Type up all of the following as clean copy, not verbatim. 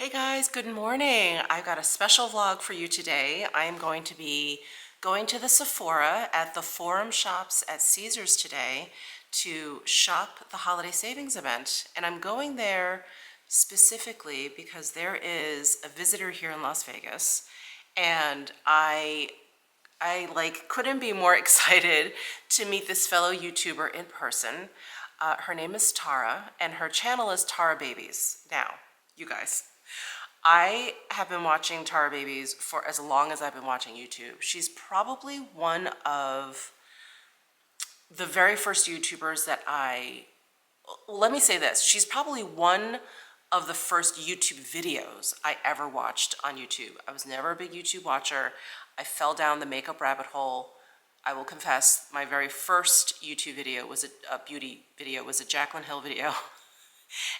Hey guys, good morning. I've got a special vlog for you today. I am going to be going to the Sephora at the Forum Shops at Caesars today to shop the holiday savings event. And I'm going there specifically because there is a visitor here in Las Vegas, and I couldn't be more excited to meet this fellow YouTuber in person. Her name is Tara, and her channel is Tara Babies. Now, you guys, I have been watching Tara Babies for as long as I've been watching YouTube. She's probably one of the very first YouTubers that let me say this, she's probably one of the first YouTube videos I ever watched on YouTube. I was never a big YouTube watcher. I fell down the makeup rabbit hole. I will confess, my very first YouTube video was a beauty video, was a Jaclyn Hill video.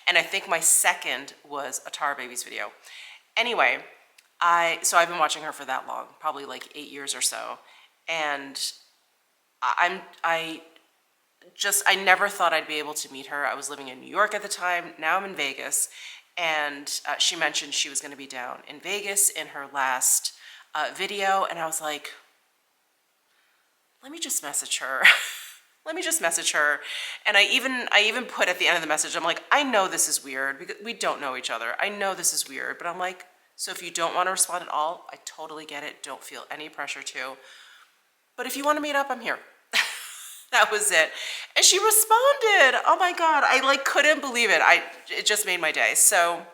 And I think my second was a Tara Babies video. Anyway, so I've been watching her for that long, probably like 8 years or so. And I never thought I'd be able to meet her. I was living in New York at the time. Now I'm in Vegas. And she mentioned she was going to be down in Vegas in her last video. And I was like, let me just message her. Let me just message her. And I even put at the end of the message, I'm like, I know this is weird because we don't know each other. I know this is weird, but I'm like, so if you don't want to respond at all, I totally get it. Don't feel any pressure to. But if you want to meet up, I'm here. That was it. And she responded. Oh my God. I couldn't believe it. It just made my day. So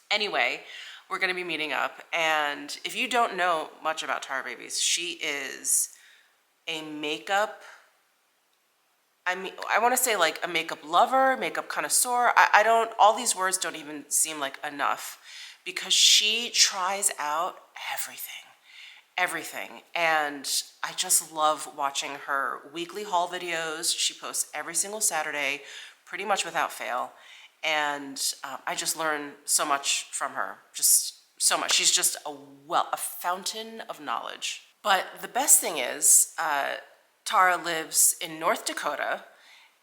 anyway, we're going to be meeting up. And if you don't know much about Tara Babies, she is a makeup, I want to say like a makeup lover, makeup connoisseur. All these words don't even seem like enough because she tries out everything. And I just love watching her weekly haul videos. She posts every single Saturday, pretty much without fail. And I just learn so much from her, just so much. She's just a fountain of knowledge. But the best thing is, Tara lives in North Dakota,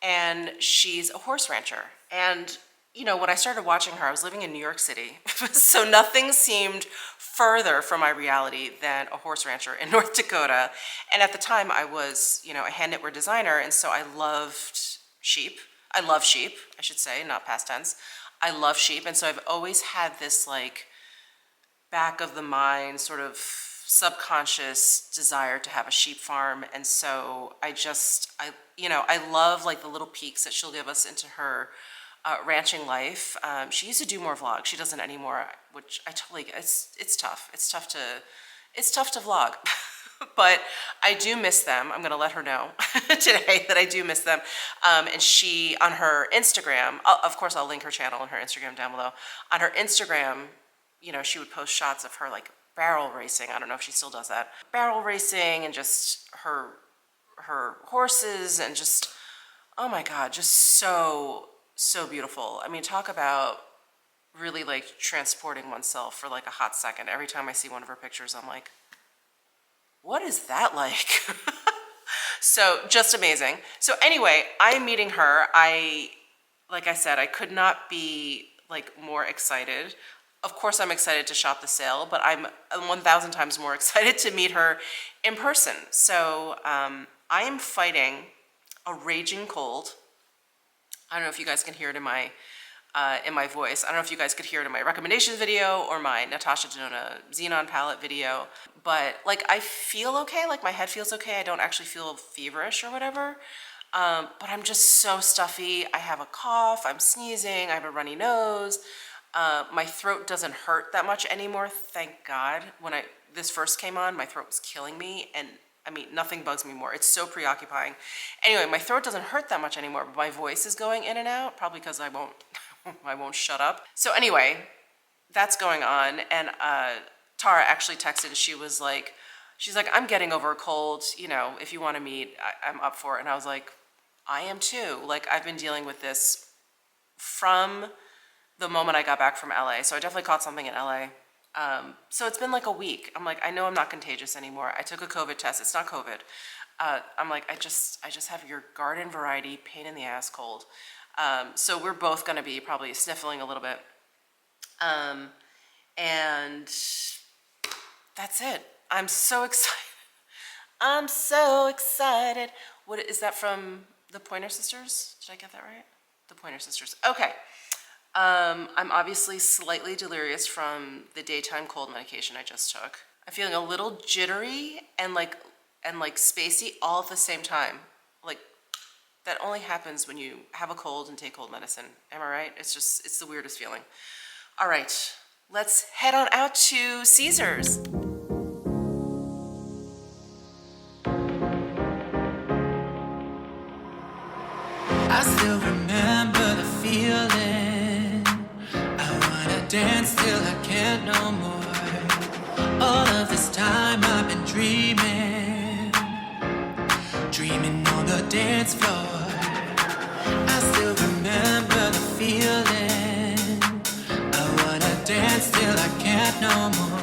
and she's a horse rancher. And, you know, when I started watching her, I was living in New York City, so nothing seemed further from my reality than a horse rancher in North Dakota. And at the time, I was, you know, a hand knitwear designer, and so I loved sheep. I love sheep, I should say, not past tense. I love sheep, and so I've always had this, like, back of the mind sort of subconscious desire to have a sheep farm. And so I love like the little peeks that she'll give us into her ranching life. She used to do more vlogs. She doesn't anymore, which I totally get. It's tough. It's tough to vlog. But I do miss them. I'm gonna let her know today that I do miss them. And she, on her Instagram, of course I'll link her channel and her Instagram down below. On her Instagram, you know, she would post shots of her like barrel racing. I don't know if she still does that. Barrel racing and just her horses and just, oh my God, just so beautiful. I mean, talk about really like transporting oneself for like a hot second. Every time I see one of her pictures, I'm like, what is that like? So just amazing. So anyway, I'm meeting her. Like I said, I could not be like more excited. Of course, I'm excited to shop the sale, but I'm 1,000 times more excited to meet her in person. So I am fighting a raging cold. I don't know if you guys can hear it in my voice. I don't know if you guys could hear it in my recommendations video or my Natasha Denona Xenon palette video, but like I feel okay, like my head feels okay. I don't actually feel feverish or whatever, but I'm just so stuffy. I have a cough, I'm sneezing, I have a runny nose. My throat doesn't hurt that much anymore, thank God. When this first came on, my throat was killing me, and I mean, nothing bugs me more. It's so preoccupying. Anyway, my throat doesn't hurt that much anymore, but my voice is going in and out, probably because I won't shut up. So anyway, that's going on, and Tara actually texted, and she's like, I'm getting over a cold, you know, if you want to meet, I'm up for it. And I was like, I am too. Like, I've been dealing with this from the moment I got back from LA. So I definitely caught something in LA. So it's been like a week. I'm like, I know I'm not contagious anymore. I took a COVID test. It's not COVID. I'm like, I just have your garden variety pain in the ass cold. So we're both going to be probably sniffling a little bit. And that's it. I'm so excited. I'm so excited. What is that from the Pointer Sisters? Did I get that right? The Pointer Sisters. Okay. I'm obviously slightly delirious from the daytime cold medication I just took. I'm feeling a little jittery and like spacey all at the same time. Like that only happens when you have a cold and take cold medicine. Am I right? It's the weirdest feeling. All right, let's head on out to Caesars. I still remember the feeling. I wanna dance till I can't no more. All of this time I've been dreaming on the dance floor. I still remember the feeling. I wanna dance till I can't no more.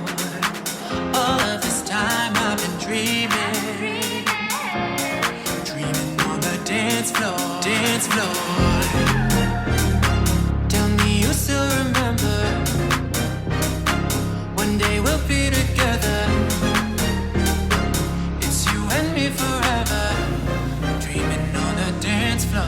All of this time I've been dreaming on the dance floor. Tell me you still remember. One day we'll be together. It's you and me forever. Dreaming on the dance floor.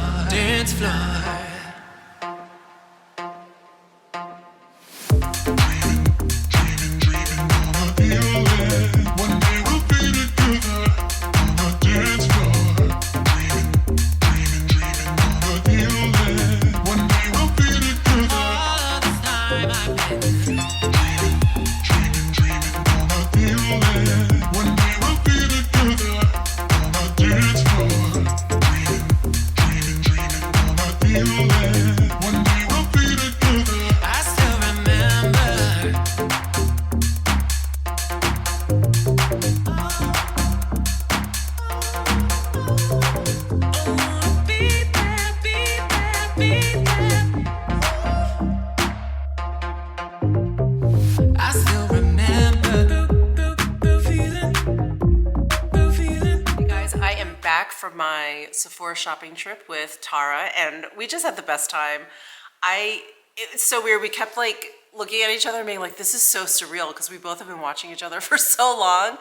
From my Sephora shopping trip with Tara, and we just had the best time. It's so weird. We kept like looking at each other and being like, this is so surreal, because we both have been watching each other for so long.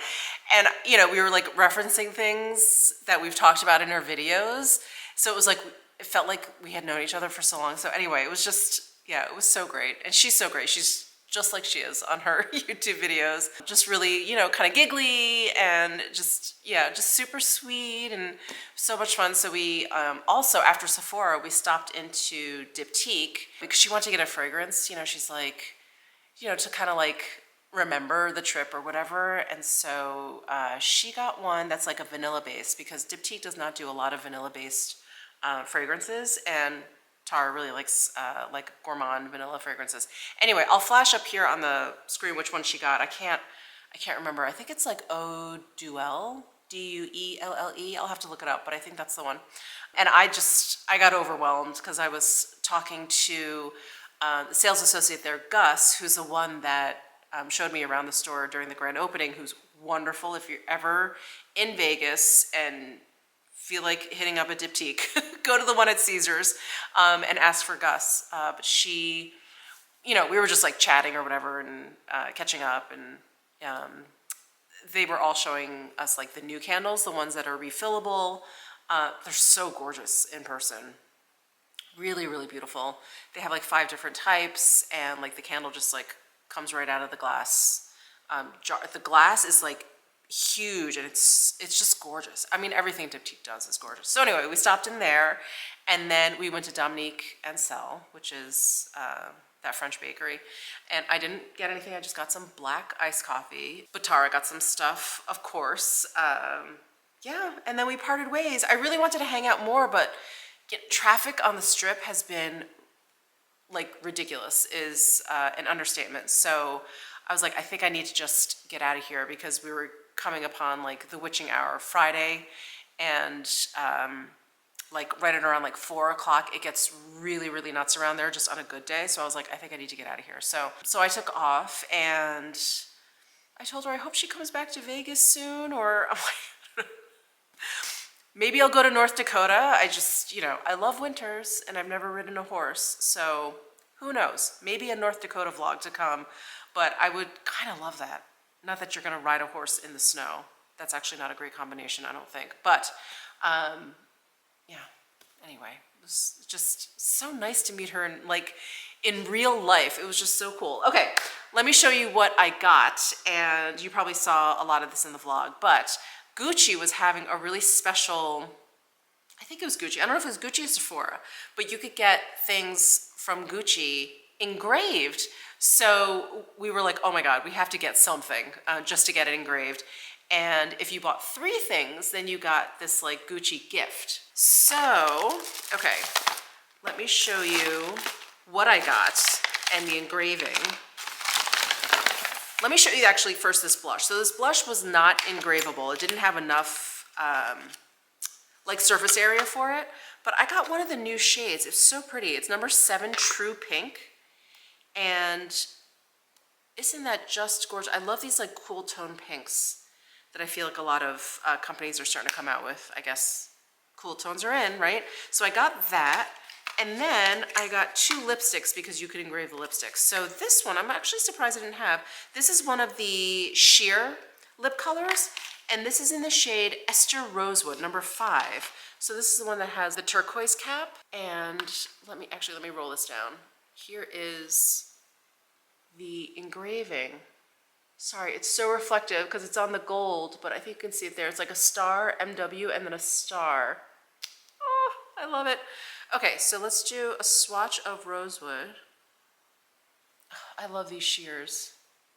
And you know, we were like referencing things that we've talked about in our videos. So it was like, it felt like we had known each other for so long. So anyway, it was just, yeah, it was so great. And she's so great. She's just like she is on her YouTube videos. Just really, you know, kind of giggly and just, yeah, just super sweet and so much fun. So we also, after Sephora, we stopped into Diptyque because she wanted to get a fragrance. You know, she's like, you know, to kind of like remember the trip or whatever. And so she got one that's like a vanilla base, because Diptyque does not do a lot of vanilla based fragrances, and Tara really likes like gourmand vanilla fragrances. Anyway, I'll flash up here on the screen which one she got. I can't remember. I think it's like Eau Duelle, D-U-E-L-L-E. I'll have to look it up, but I think that's the one. And I got overwhelmed because I was talking to the sales associate there, Gus, who's the one that showed me around the store during the grand opening, who's wonderful. If you're ever in Vegas and feel like hitting up a Diptyque, go to the one at Caesars and ask for Gus. But she, you know, we were just like chatting or whatever and catching up, and they were all showing us like the new candles, the ones that are refillable. They're so gorgeous in person. Really, really beautiful. They have like 5 different types, and like the candle just like comes right out of the glass jar. The glass is like huge, and it's just gorgeous. I mean, everything Diptyque does is gorgeous. So anyway, we stopped in there, and then we went to Dominique and Cell, which is that French bakery. And I didn't get anything. I just got some black iced coffee. But Tara got some stuff, of course. Yeah, and then we parted ways. I really wanted to hang out more, but traffic on the Strip has been like ridiculous, is an understatement. So I was like, I think I need to just get out of here, because we were coming upon like the witching hour Friday, and like right at around like 4 o'clock, it gets really, really nuts around there just on a good day. So I was like, I think I need to get out of here. So I took off, and I told her I hope she comes back to Vegas soon, or I'm like, maybe I'll go to North Dakota. I just, you know, I love winters, and I've never ridden a horse, so Who knows? Maybe a North Dakota vlog to come, but I would kind of love that. Not that you're gonna ride a horse in the snow. That's actually not a great combination, I don't think. But yeah, anyway, it was just so nice to meet her in real life. It was just so cool. Okay, let me show you what I got, and you probably saw a lot of this in the vlog, but Gucci was having a really special, I think it was Gucci. I don't know if it was Gucci or Sephora, but you could get things from Gucci engraved. So we were like, oh my God, we have to get something just to get it engraved. And if you bought 3 things, then you got this like Gucci gift. So, okay, let me show you what I got and the engraving. Let me show you actually first this blush. So this blush was not engravable. It didn't have enough like surface area for it, but I got one of the new shades. It's so pretty. It's number 7 True Pink. And isn't that just gorgeous? I love these like cool tone pinks that I feel like a lot of companies are starting to come out with. I guess cool tones are in, right? So I got that. And then I got 2 lipsticks because you could engrave the lipsticks. So this one, I'm actually surprised I didn't have. This is one of the sheer lip colors, and this is in the shade Ester Rosewood, number 5. So this is the one that has the turquoise cap. And let me roll this down. Here is the engraving. Sorry, it's so reflective because it's on the gold, but I think you can see it there. It's like a star, MW, and then a star. Oh, I love it. Okay, so let's do a swatch of Rosewood. I love these sheers.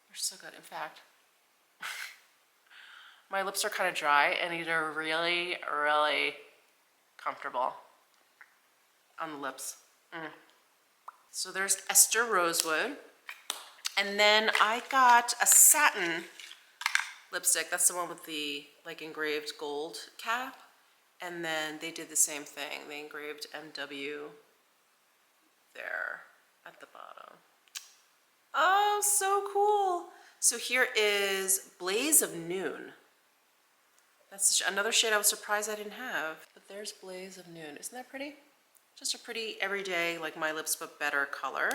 They're so good. In fact, my lips are kind of dry and these are really, really comfortable on the lips. So there's Ester Rosewood. And then I got a Satin lipstick. That's the one with the like engraved gold cap. And then they did the same thing. They engraved MW there at the bottom. Oh, so cool. So here is Blaze of Noon. That's another shade I was surprised I didn't have. But there's Blaze of Noon. Isn't that pretty? Just a pretty everyday, like my lips but better color.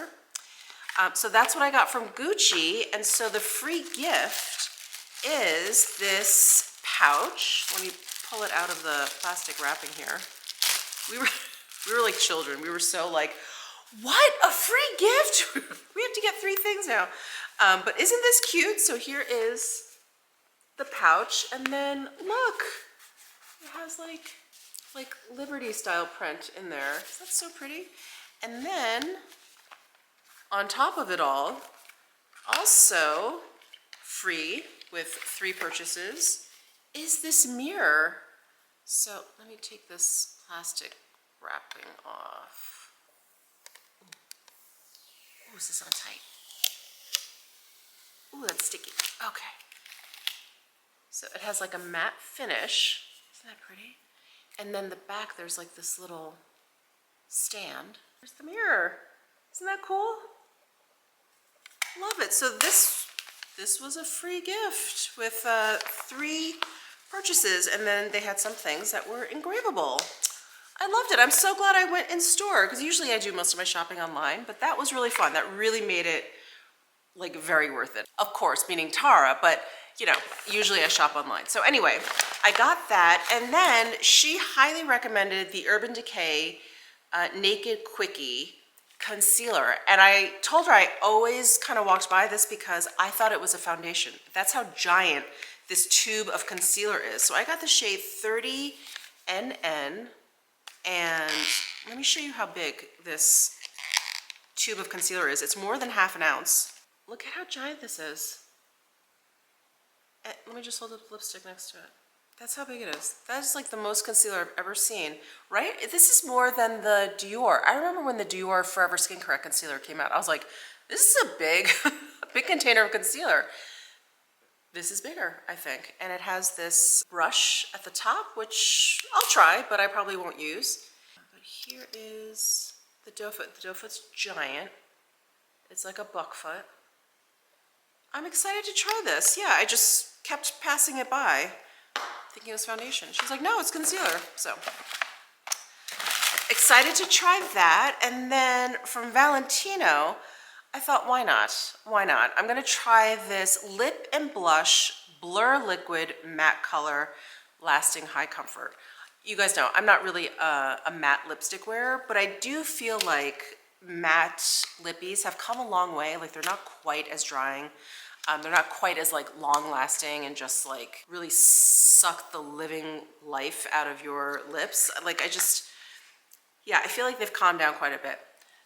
So that's what I got from Gucci. And so the free gift is this pouch. Let me pull it out of the plastic wrapping here. We were like children. We were so like, what? A free gift? We have to get 3 things now. But isn't this cute? So here is the pouch. And then look, it has like Liberty style print in there. That's so pretty. And then on top of it all, also free with 3 purchases, is this mirror. So let me take this plastic wrapping off. Ooh, is this on tight? Ooh, that's sticky. Okay. So it has like a matte finish. Isn't that pretty? And then the back, there's like this little stand. There's the mirror. Isn't that cool? Love it. So this was a free gift with 3 purchases, and then they had some things that were engravable. I loved it. I'm so glad I went in store because usually I do most of my shopping online, but that was really fun. That really made it like very worth it. Of course, meaning Tara, but you know, usually I shop online. So anyway, I got that, and then she highly recommended the Urban Decay Naked Quickie concealer, and I told her I always kind of walked by this because I thought it was a foundation. That's how giant this tube of concealer is. So I got the shade 30NN, and let me show you how big this tube of concealer is. It's more than ½ an ounce. Look at how giant this is. And let me just hold up the lipstick next to it. That's how big it is. That is like the most concealer I've ever seen, right? This is more than the Dior. I remember when the Dior Forever Skin Correct concealer came out, I was like, this is a big, a big container of concealer. This is bigger, I think. And it has this brush at the top, which I'll try, but I probably won't use. But here is the doe foot. The doe foot's giant. It's like a buck foot. I'm excited to try this. Yeah, I just kept passing it by, thinking it was foundation. She's like, no, it's concealer. So excited to try that. And then from Valentino, I thought, why not? Why not? I'm gonna try this Lip and Blush Blur Liquid Matte Color Lasting High Comfort. You guys know, I'm not really a matte lipstick wearer, but I do feel like matte lippies have come a long way. Like they're not quite as drying. They're not quite as like long lasting and just like really suck the living life out of your lips. Like yeah, I feel like they've calmed down quite a bit.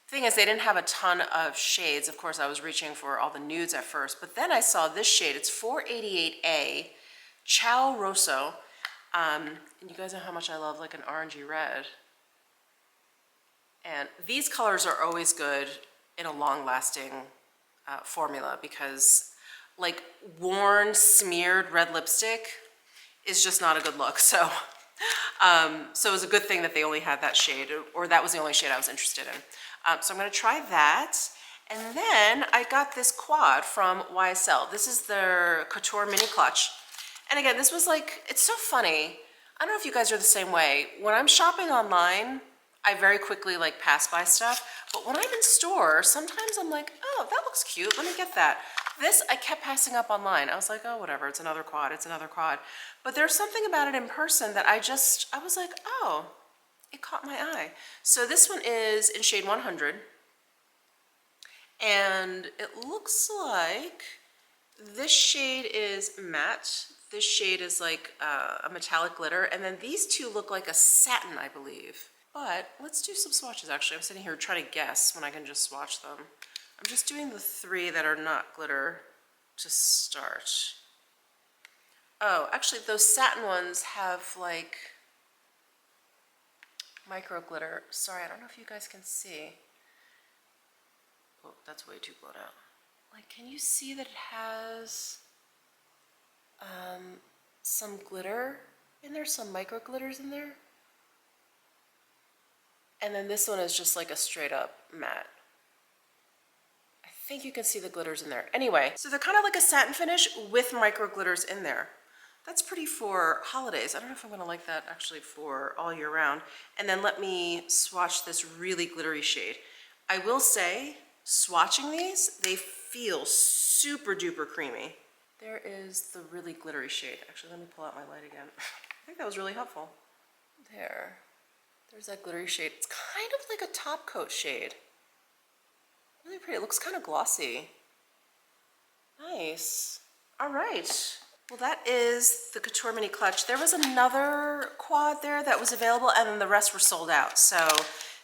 Thing is, they didn't have a ton of shades. Of course, I was reaching for all the nudes at first, but then I saw this shade. It's 488A Ciao Rosso. And you guys know how much I love like an orangey red. And these colors are always good in a long-lasting formula because like worn, smeared red lipstick is just not a good look. So, so it was a good thing that they only had that shade, or that was the only shade I was interested in. So I'm gonna try that. And then I got this quad from YSL. This is their Couture Mini Clutch. And again, this was like, it's so funny. I don't know if you guys are the same way. When I'm shopping online, I very quickly like pass by stuff. But when I'm in store, sometimes I'm like, oh, that looks cute. Let me get that. This, I kept passing up online. I was like, oh, whatever. It's another quad. It's another quad. But there's something about it in person that I was like, oh, it caught my eye. So this one is in shade 100. And it looks like this shade is matte. This shade is like a metallic glitter. And then these two look like a satin, I believe. But let's do some swatches, actually. I'm sitting here trying to guess when I can just swatch them. I'm just doing the three that are not glitter to start. Oh, actually, those satin ones have like micro glitter. Sorry, I don't know if you guys can see. Oh, that's way too blown out. Like, can you see that it has some glitter in there, some micro glitters in there? And then this one is just like a straight up matte. I think you can see the glitters in there. Anyway, so they're kind of like a satin finish with micro glitters in there. That's pretty for holidays. I don't know if I'm gonna like that actually for all year round. And then let me swatch this really glittery shade. I will say, swatching these, they feel super duper creamy. There is the really glittery shade. Actually, let me pull out my light again. I think that was really helpful. There's that glittery shade. It's kind of like a top coat shade. Really pretty. It looks kind of glossy. Nice. All right. Well, that is the Couture Mini Clutch. There was another quad there that was available, and then the rest were sold out. So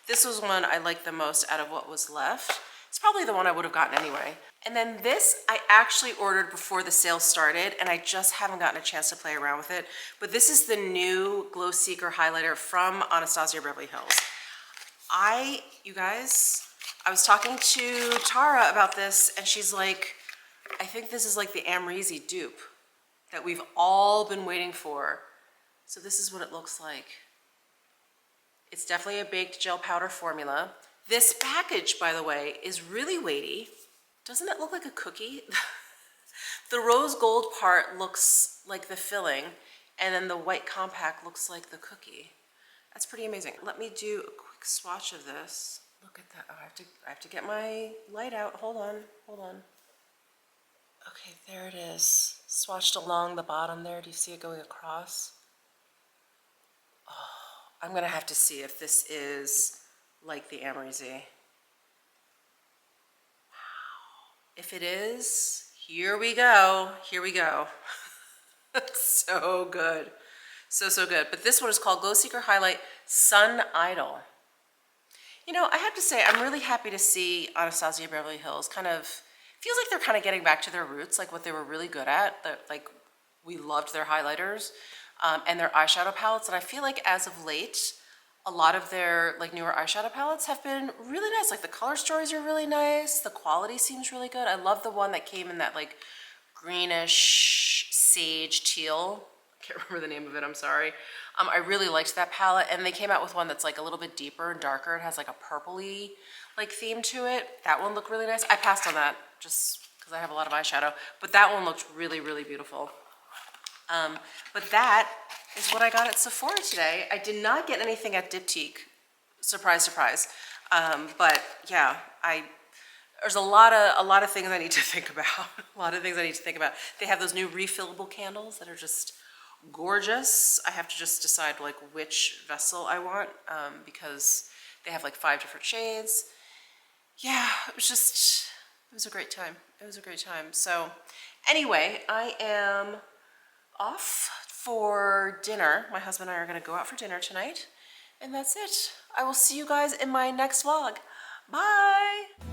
this was one I liked the most out of what was left. It's probably the one I would have gotten anyway. And then this I actually ordered before the sale started, and I just haven't gotten a chance to play around with it. But this is the new Glow Seeker highlighter from Anastasia Beverly Hills. You guys, I was talking to Tara about this, and she's like, I think this is like the Amrezy dupe that we've all been waiting for. So this is what it looks like. It's definitely a baked gel powder formula. This package, by the way, is really weighty. Doesn't it look like a cookie? The rose gold part looks like the filling, and then the white compact looks like the cookie. That's pretty amazing. Let me do a quick swatch of this. Look at that. Oh, I have to get my light out. Hold on. Okay, there it is. Swatched along the bottom there. Do you see it going across? Oh, I'm gonna have to see if this is like the Amrezy. Wow. If it is, here we go. So good. So good. But this one is called Glow Seeker Highlight Sun Idol. You know, I have to say, I'm really happy to see Anastasia Beverly Hills kind of, feels like they're kind of getting back to their roots, like what they were really good at. Like, we loved their highlighters and their eyeshadow palettes. And I feel like as of late, a lot of their like newer eyeshadow palettes have been really nice. Like the color stories are really nice. The quality seems really good. I love the one that came in that like greenish sage teal. I can't remember the name of it, I'm sorry. I really liked that palette, and they came out with one that's like a little bit deeper and darker. It has like a purpley like theme to it. That one looked really nice. I passed on that just because I have a lot of eyeshadow, but that one looked really, really beautiful. But that is what I got at Sephora today. I did not get anything at Diptyque. Surprise, surprise. But yeah, there's a lot of things I need to think about. A lot of things I need to think about. They have those new refillable candles that are just gorgeous. I have to just decide like which vessel I want, because they have like 5 different shades. Yeah, it was a great time. It was a great time. So anyway, I am off for dinner. My husband and I are gonna go out for dinner tonight. And that's it. I will see you guys in my next vlog. Bye!